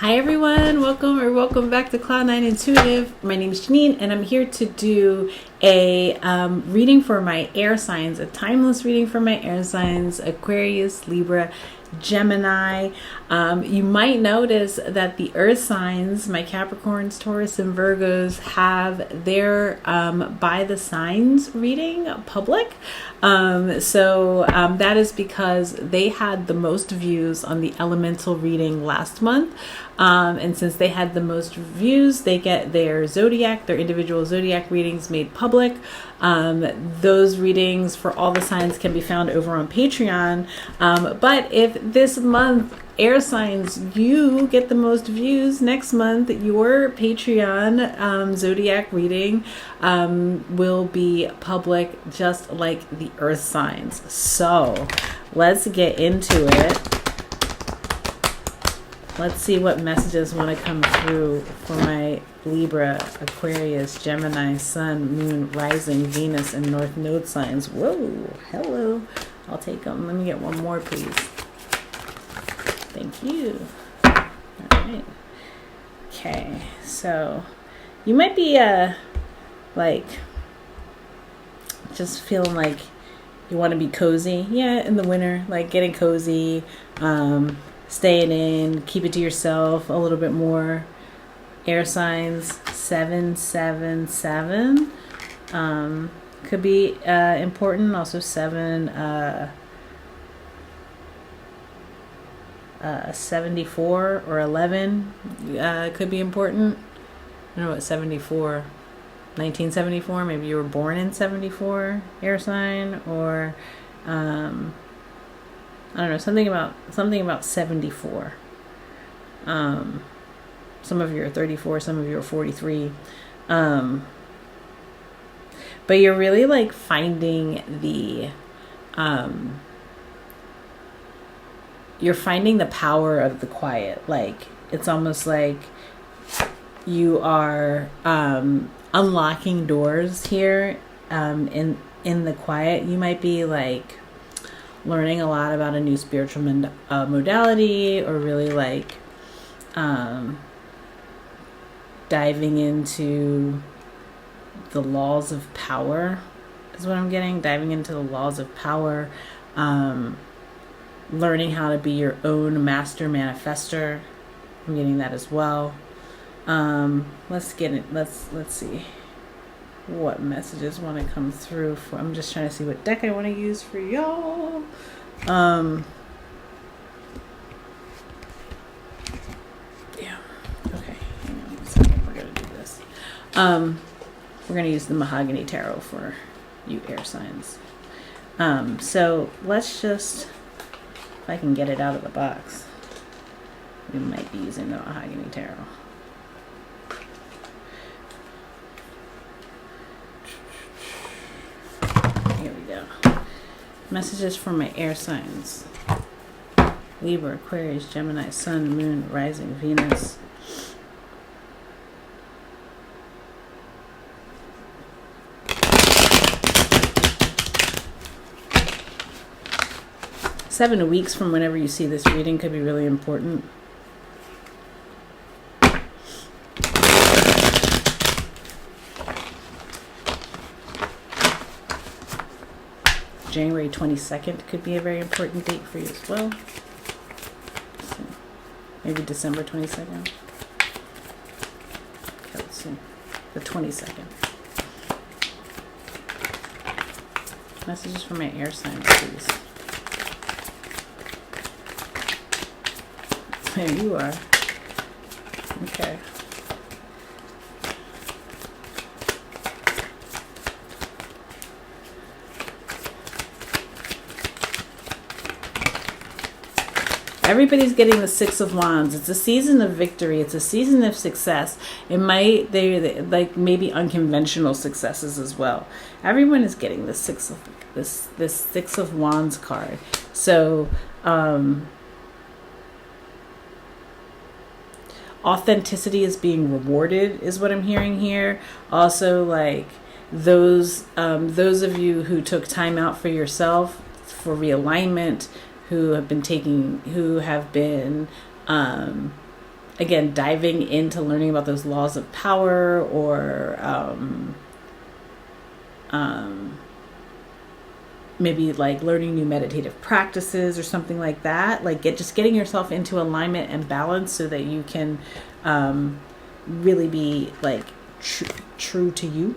Hi everyone, welcome back to Cloud9 Intuitive. My name is Janine and I'm here to do a reading for my air signs, a timeless reading for my air signs, Aquarius, Libra, Gemini. You might notice that the earth signs, my Capricorns, Taurus, and Virgos, have their by the signs reading public. So that is because they had the most views on the elemental reading last month. And since they had the most views, they get their individual zodiac readings made public. Those readings for all the signs can be found over on Patreon. But if this month air signs, you get the most views, next month your Patreon zodiac reading will be public just like the earth signs. So let's get into it. Let's see what messages want to come through for my Libra, Aquarius, Gemini, Sun, Moon, Rising, Venus, and North Node signs. Whoa, hello. I'll take them. Let me get one more, please. Thank you. All right. Okay, so you might be just feeling like you want to be cozy. Yeah, in the winter, like getting cozy. Staying in, keep it to yourself a little bit more. Air signs 777 could be important. Also 74 or 11 could be important. I don't know what 74, 1974. Maybe you were born in 74, air sign, or I don't know, something about 74. Some of you are 34, some of you are 43. But you're really like finding you're finding the power of the quiet. Like it's almost like you are unlocking doors here in the quiet. You might be like learning a lot about a new spiritual modality, or really like diving into the laws of power is what I'm getting. Diving into the laws of power, learning how to be your own master manifester. I'm getting that as well. Let's get it. Let's see what messages want to come through for. I'm just trying to see what deck I want to use for y'all. Yeah. Okay. Hang on a second. We're gonna do this. We're gonna use the Mahogany Tarot for you air signs. So let's just, if I can get it out of the box, we might be using the Mahogany Tarot. Messages for my air signs: Libra, Aquarius, Gemini, Sun, Moon, Rising, Venus. Seven weeks from whenever you see this reading could be really important. January 22nd could be a very important date for you as well. So maybe December 22nd. Okay, let's see. The 22nd. Messages for my air signs, please. There you are. Okay. Everybody's getting the Six of Wands. It's a season of victory. It's a season of success. They like maybe unconventional successes as well. Everyone is getting the Six of Wands card. So authenticity is being rewarded is what I'm hearing here. Also, like those of you who took time out for yourself for realignment, who have been again, diving into learning about those laws of power, or maybe like learning new meditative practices or something like that. Like just getting yourself into alignment and balance so that you can really be like true to you.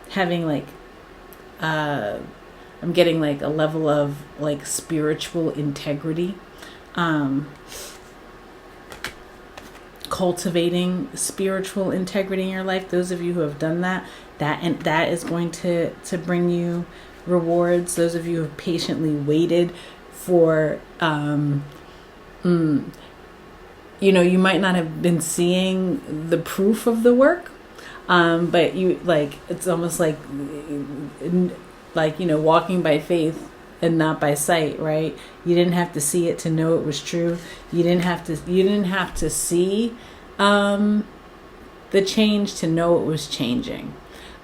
Having like I'm getting like a level of like spiritual integrity, cultivating spiritual integrity in your life. Those of you who have done that is going to bring you rewards. Those of you who have patiently waited for you might not have been seeing the proof of the work, but you like, it's almost like walking by faith and not by sight, right? You didn't have to see it to know it was true. You didn't have to see the change to know it was changing.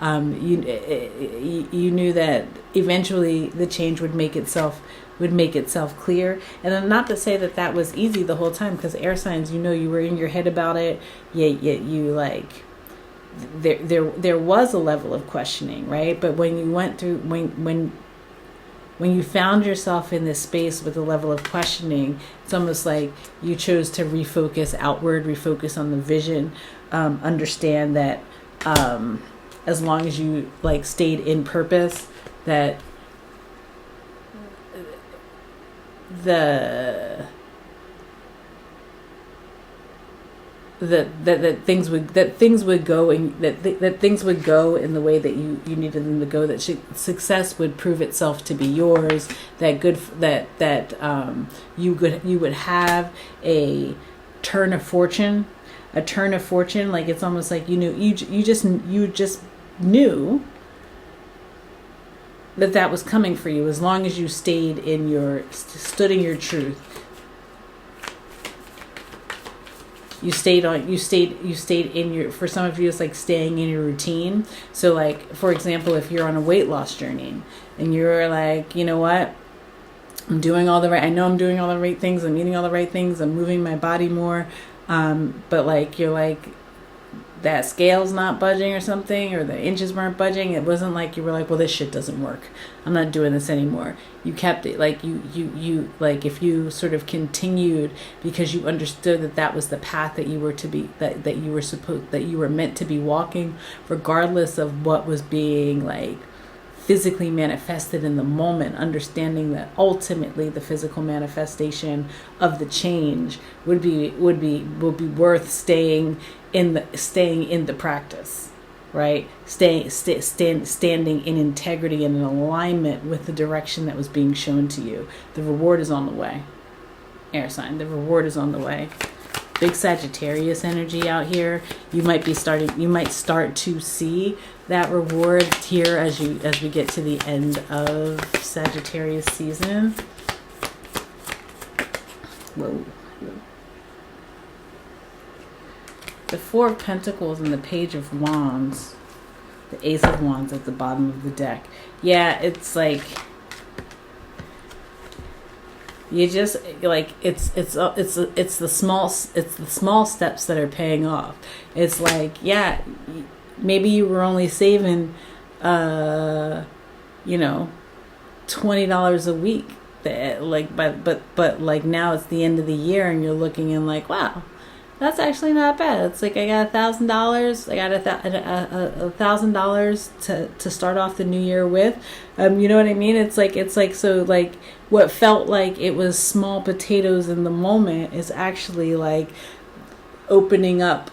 You knew that eventually the change would make itself clear. And not to say that was easy the whole time, because air signs, you were in your head about it. You like, there was a level of questioning, right? But when you went through, when you found yourself in this space with a level of questioning, it's almost like you chose to refocus outward, refocus on the vision, understand that as long as you like stayed in purpose, that that things would go and that things would go in the way that you needed them to go, that success would prove itself to be yours, that you would have a turn of fortune. Like it's almost like you just knew that was coming for you, as long as you stood in your truth. You stayed in your, for some of you, it's like staying in your routine. So like, for example, if you're on a weight loss journey and you're like, you know what, I know I'm doing all the right things, I'm eating all the right things, I'm moving my body more, but like, you're like, that scale's not budging or something, or the inches weren't budging. It wasn't like you were like, well, this shit doesn't work, I'm not doing this anymore. You kept it, like you like, if you sort of continued because you understood that was the path that you were to be, that you were meant to be walking, regardless of what was being like physically manifested in the moment, understanding that ultimately the physical manifestation of the change would be worth staying in the practice, right? Standing in integrity and in alignment with the direction that was being shown to you. The reward is on the way. Air sign, the reward is on the way. Big Sagittarius energy out here. You might start to see that reward here as we get to the end of Sagittarius season. Whoa. The Four of Pentacles and the Page of Wands, the Ace of Wands at the bottom of the deck. Yeah, it's like, you just like, it's the small steps that are paying off. It's like, yeah, maybe you were only saving $20 a week, like, but like now it's the end of the year and you're looking and like, wow, that's actually not bad. It's like, I got $1,000. I got $1,000 to start off the new year with. You know what I mean? It's like so like, what felt like it was small potatoes in the moment is actually like opening up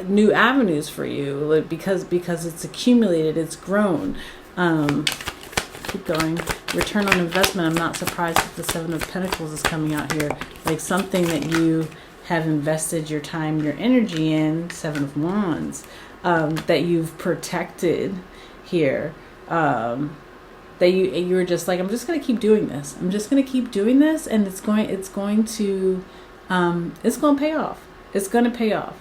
new avenues for you, like, because it's accumulated, it's grown. Keep going. Return on investment. I'm not surprised that the Seven of Pentacles is coming out here. Like something that you have invested your time, your energy in, Seven of Wands, that you've protected here, that you were just like, I'm just going to keep doing this. I'm just going to keep doing this, and it's going to pay off. It's going to pay off.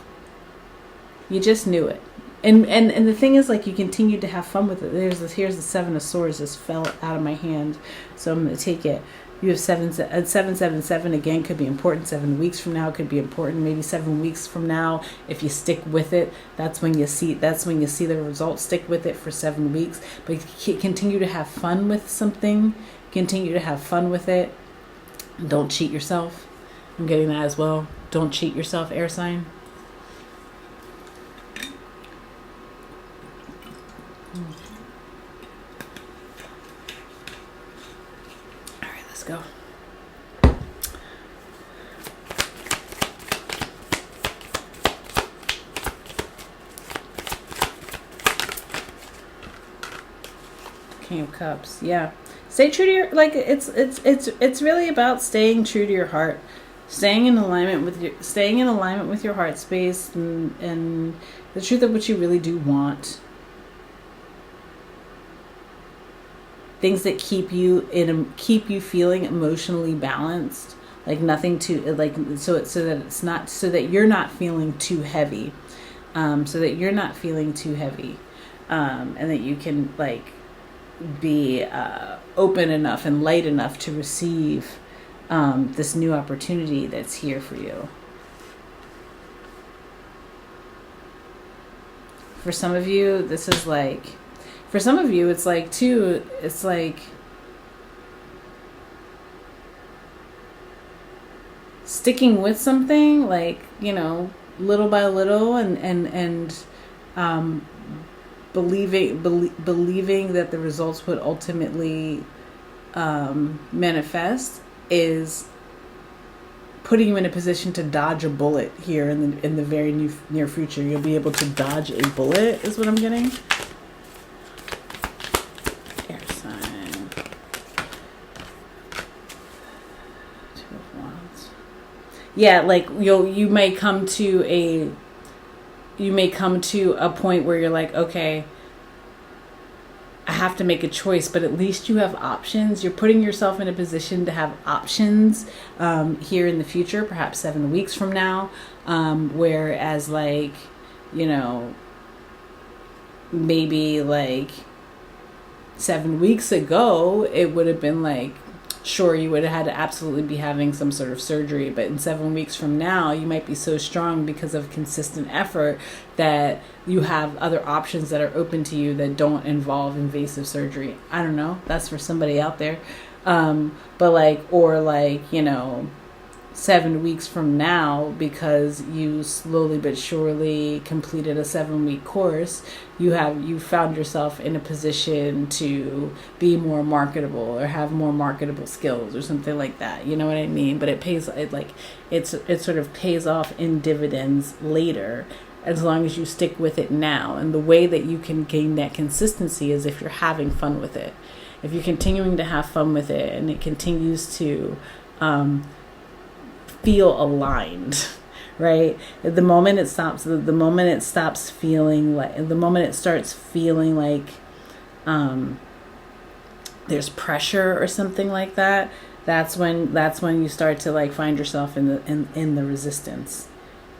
You just knew it. And the thing is, like, you continue to have fun with it. Here's the Seven of Swords just fell out of my hand, so I'm gonna take it. You have 777 again, could be important. 7 weeks from now could be important. Maybe 7 weeks from now, if you stick with it, that's when you see the results. Stick with it for 7 weeks, but continue to have fun with something. Continue to have fun with it. Don't cheat yourself. I'm getting that as well. Don't cheat yourself, air sign. All right, let's go. King of Cups. Yeah. Stay true to your, like, it's really about staying true to your heart. Staying in alignment with your heart space and the truth of what you really do want. Things that keep you feeling emotionally balanced, like nothing to, like, so that you're not feeling too heavy, and that you can, like, be open enough and light enough to receive this new opportunity that's here for you. For some of you, this is like, for some of you, it's like, too, it's like sticking with something, like, you know, little by little, and believing that the results would ultimately manifest is putting you in a position to dodge a bullet here in the very near future. You'll be able to dodge a bullet, is what I'm getting. Air sign. Two of Wands. Yeah, like you may come to a point where you're like, okay, I have to make a choice, but at least you have options. You're putting yourself in a position to have options here in the future, perhaps 7 weeks from now. Whereas, like, you know, maybe like 7 weeks ago, it would have been like, sure, you would have had to absolutely be having some sort of surgery, but in 7 weeks from now, you might be so strong because of consistent effort that you have other options that are open to you that don't involve invasive surgery. I don't know. That's for somebody out there. But like, or like, you know, 7 weeks from now, because you slowly but surely completed a 7-week course, you found yourself in a position to be more marketable or have more marketable skills or something like that. You know what I mean? But it sort of pays off in dividends later, as long as you stick with it now. And the way that you can gain that consistency is if you're having fun with it. If you're continuing to have fun with it and it continues to feel aligned, right? The moment it stops feeling like, the moment it starts feeling like there's pressure or something like that, that's when you start to, like, find yourself in the resistance.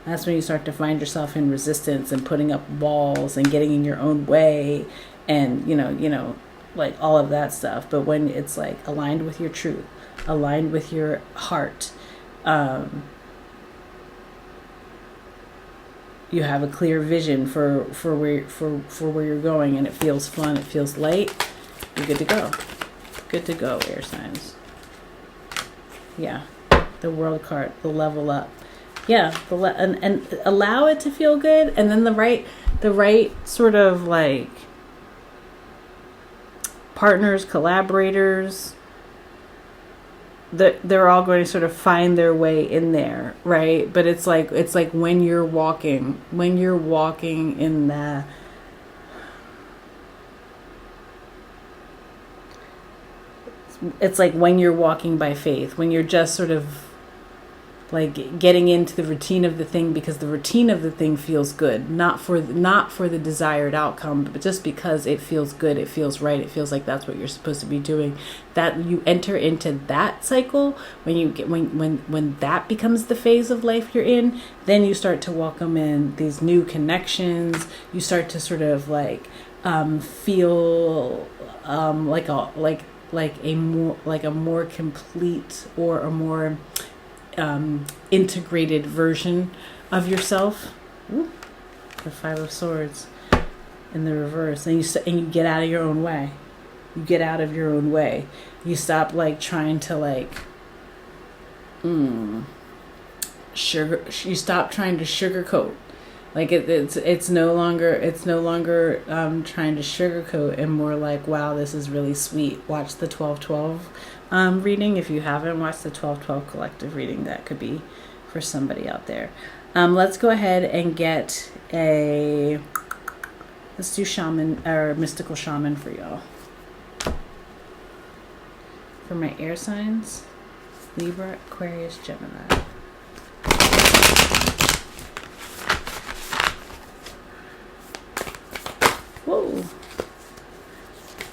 That's when you start to find yourself in resistance and putting up walls and getting in your own way, and you know, like, all of that stuff. But when it's like aligned with your truth, aligned with your heart, you have a clear vision for where you're going, and it feels fun, it feels light, you're good to go. Good to go, air signs. Yeah, the World card, the level up. Yeah, and allow it to feel good, and then the right sort of, like, partners, collaborators, they're all going to sort of find their way in there, right? But it's like when you're walking in the, it's like when you're walking by faith, when you're just sort of like getting into the routine of the thing because the routine of the thing feels good, not for the desired outcome, but just because it feels good, it feels right, it feels like that's what you're supposed to be doing. That you enter into that cycle when you get when that becomes the phase of life you're in, then you start to welcome in these new connections. You start to sort of like feel like a more complete or a more integrated version of yourself. Ooh, the Five of Swords in the reverse, and you get out of your own way. You get out of your own way. You stop like trying to like sugar. You stop trying to sugarcoat. Like it's no longer trying to sugarcoat, and more like, wow, this is really sweet. Watch the 12/12 reading if you haven't watched the 12/12 collective reading. That could be for somebody out there. Let's go ahead and get let's do shaman or mystical shaman for y'all. For my air signs, Libra, Aquarius, Gemini. Whoa.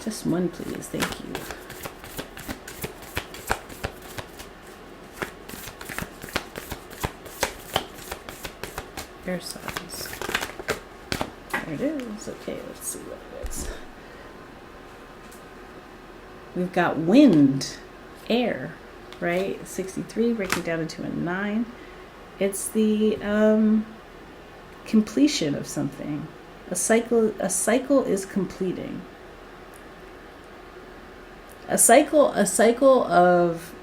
Just one, please. Thank you. Air signs. There it is. Okay, let's see what it is. We've got wind, air, right? 63, breaking down into a 9. It's the completion of something. A cycle is completing. A cycle of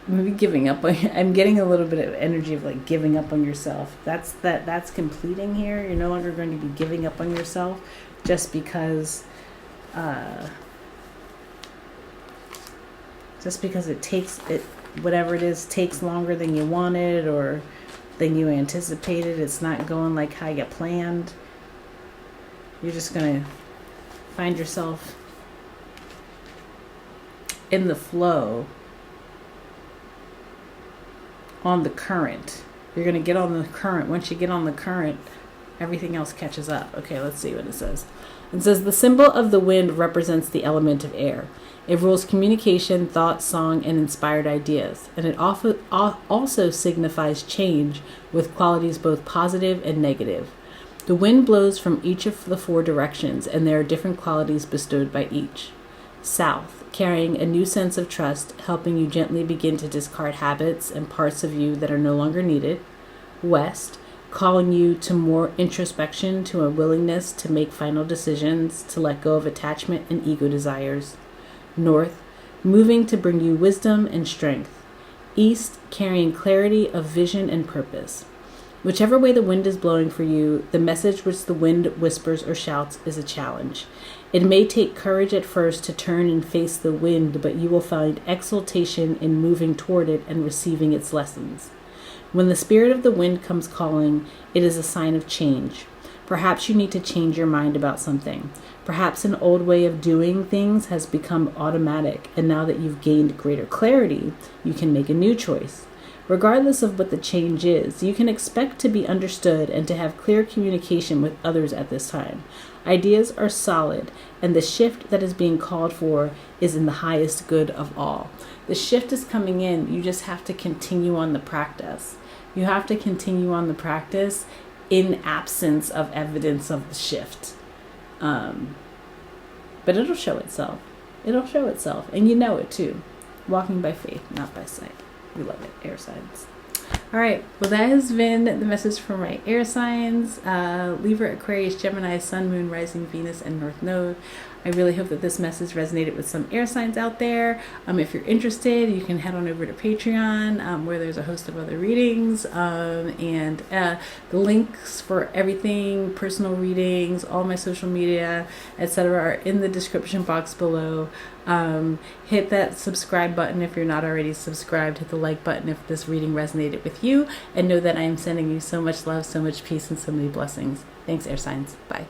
maybe giving up on, I'm getting a little bit of energy of like giving up on yourself. That's completing here. You're no longer going to be giving up on yourself just because it takes it, whatever it is, takes longer than you wanted or than you anticipated. It's not going like how you planned. You're just gonna find yourself in the flow, on the current. You're gonna get on the current. Once you get on the current, everything else catches up. Okay, let's see what it says. It says the symbol of the wind represents the element of air. It rules communication, thought, song, and inspired ideas, and it also signifies change with qualities both positive and negative. The wind blows from each of the 4 directions, and there are different qualities bestowed by each. South, carrying a new sense of trust, helping you gently begin to discard habits and parts of you that are no longer needed. West, calling you to more introspection, to a willingness to make final decisions, to let go of attachment and ego desires. North, moving to bring you wisdom and strength. East, carrying clarity of vision and purpose. Whichever way the wind is blowing for you, the message which the wind whispers or shouts is a challenge. It may take courage at first to turn and face the wind, but you will find exultation in moving toward it and receiving its lessons. When the spirit of the wind comes calling, it is a sign of change. Perhaps you need to change your mind about something. Perhaps an old way of doing things has become automatic, and now that you've gained greater clarity, you can make a new choice. Regardless of what the change is, you can expect to be understood and to have clear communication with others at this time. Ideas are solid, and the shift that is being called for is in the highest good of all. The shift is coming in. You just have to continue on the practice. You have to continue on the practice in absence of evidence of the shift. But it'll show itself. It'll show itself. And you know it too. Walking by faith, not by sight. We love it, air signs. All right, well, that has been the message for my air signs, Libra, Aquarius, Gemini, Sun, Moon, Rising, Venus, and North Node. I really hope that this message resonated with some air signs out there. If you're interested, you can head on over to Patreon, where there's a host of other readings, and the links for everything, personal readings, all my social media, etc., are in the description box below. Hit that subscribe button if you're not already subscribed. Hit the like button if this reading resonated with you, and know that I am sending you so much love, so much peace, and so many blessings. Thanks, air signs. Bye.